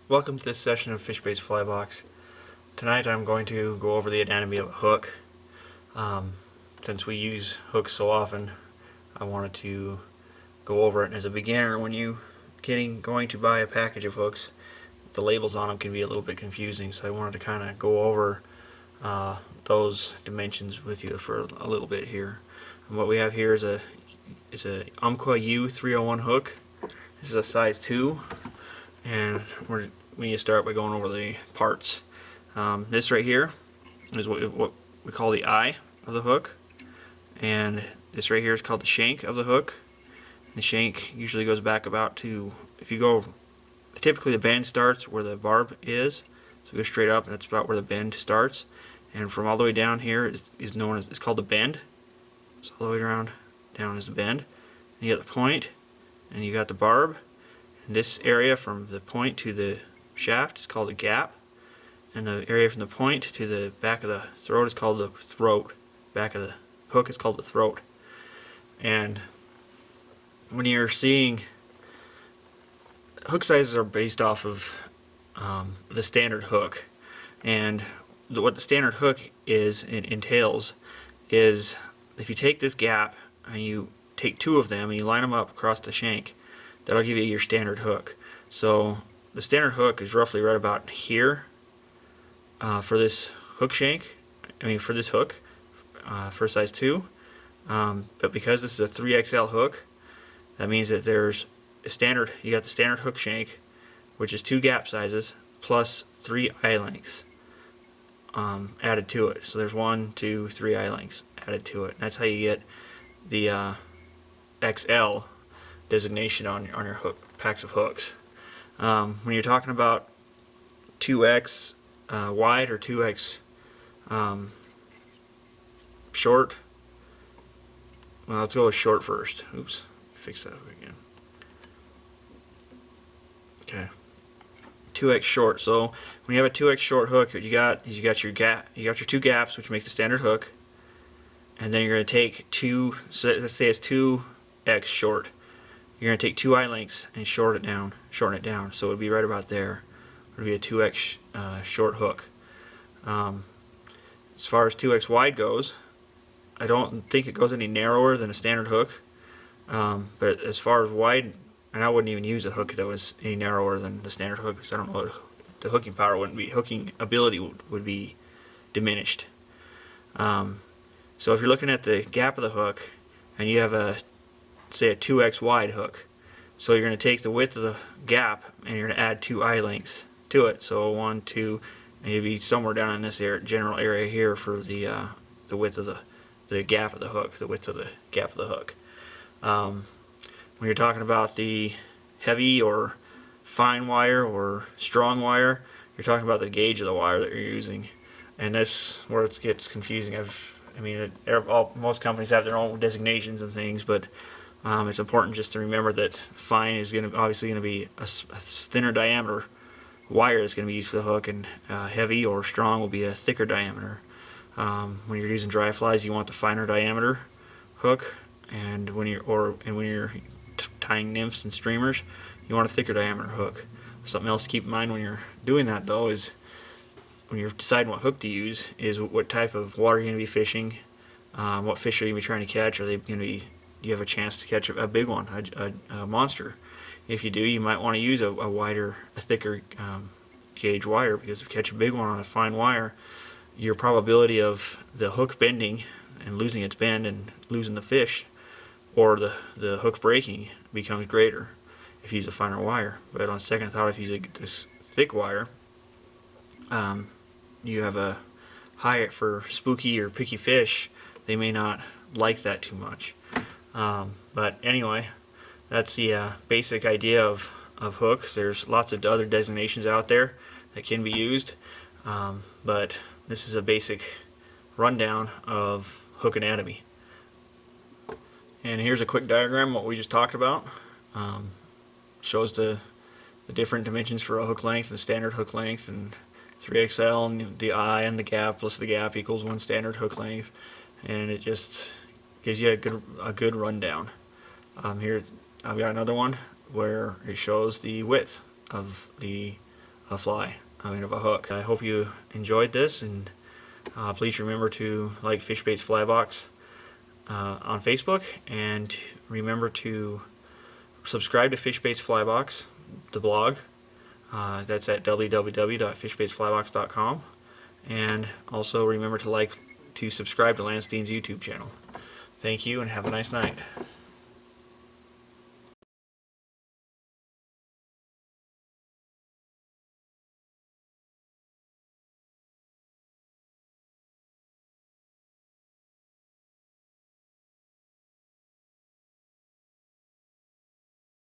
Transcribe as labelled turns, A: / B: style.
A: Welcome to this session of Fishbait's Flybox. Tonight I'm going to go over the anatomy of a hook. Since we use hooks so often, I wanted to go over it. And as a beginner, when you going to buy a package of hooks, the labels on them can be a little bit confusing, so I wanted to kind of go over those dimensions with you for a little bit here. And what we have here is a Umpqua U301 hook. This is a size 2, and we need to start by going over the parts. This right here is what we call the eye of the hook, and this right here is called the shank of the hook. The shank usually goes back about to, typically the bend starts where the barb is, so go straight up, and that's about where the bend starts. And from all the way down here is known as, it's called the bend. So all the way around down is the bend. And you got the point, and you got the barb. And this area from the point to the shaft is called the gap, and the area from the point to the back of the throat is called the throat. Back of the hook is called the throat. And when you're seeing, hook sizes are based off of the standard hook, and what the standard hook entails is if you take this gap and you take two of them and you line them up across the shank, that'll give you your standard hook. So the standard hook is roughly right about here for this hook shank. For this hook for size 2. But because this is a 3XL hook, that means that there's a standard. You got the standard hook shank, which is 2 gap sizes plus 3 eye lengths added to it. So there's 1, 2, 3 eye lengths added to it. And that's how you get the XL designation on your hook packs of hooks. When you're talking about 2x wide or 2x short, well, let's go with short first. Oops, fix that hook again. Okay, 2x short. So when you have a 2x short hook, what you got is you got your 2 gaps, which make the standard hook, and then you're going to take 2. So let's say it's 2x short. You're going to take 2 eye lengths and shorten it down. So it would be right about there. It would be a 2x short hook. As far as 2x wide goes, I don't think it goes any narrower than a standard hook. But as far as wide, and I wouldn't even use a hook that was any narrower than the standard hook, because I don't know, the hooking power wouldn't be, hooking ability would be diminished. So if you're looking at the gap of the hook and you have say a 2x wide hook, so you're going to take the width of the gap and you're going to add 2 eye lengths to it. So 1, 2, maybe somewhere down in this general area here for the width of the gap of the hook, the width of the gap of the hook. When you're talking about the heavy or fine wire or strong wire, you're talking about the gauge of the wire that you're using, and that's where it gets confusing. Most companies have their own designations and things, but it's important just to remember that fine is obviously going to be a thinner diameter wire that's going to be used for the hook, and heavy or strong will be a thicker diameter. When you're using dry flies, you want the finer diameter hook, and when you're tying nymphs and streamers, you want a thicker diameter hook. Something else to keep in mind when you're doing that, though, is when you're deciding what hook to use, is what type of water you're going to be fishing, what fish are you going to be trying to catch. Are they going to be, do you have a chance to catch a big one, a monster? If you do, you might want to use a thicker gauge wire, because if you catch a big one on a fine wire, your probability of the hook bending and losing its bend and losing the fish, or the hook breaking, becomes greater if you use a finer wire. But on second thought, if you use this thick wire, you have a higher, for spooky or picky fish, they may not like that too much. But anyway, that's the basic idea of hooks. There's lots of other designations out there that can be used, but this is a basic rundown of hook anatomy. And here's a quick diagram of what we just talked about. Shows the different dimensions for a hook length, the standard hook length, and 3XL, and the eye and the gap plus the gap equals 1 standard hook length, and it just gives you a good rundown. Here I've got another one where it shows the width of the a fly, of a hook. I hope you enjoyed this, and please remember to like Fishbait's Fly Box on Facebook, and remember to subscribe to Fishbait's Fly Box, the blog. That's at www.fishbaitsflybox.com, and also remember to subscribe to Lance Dean's YouTube channel. Thank you, and have a nice night.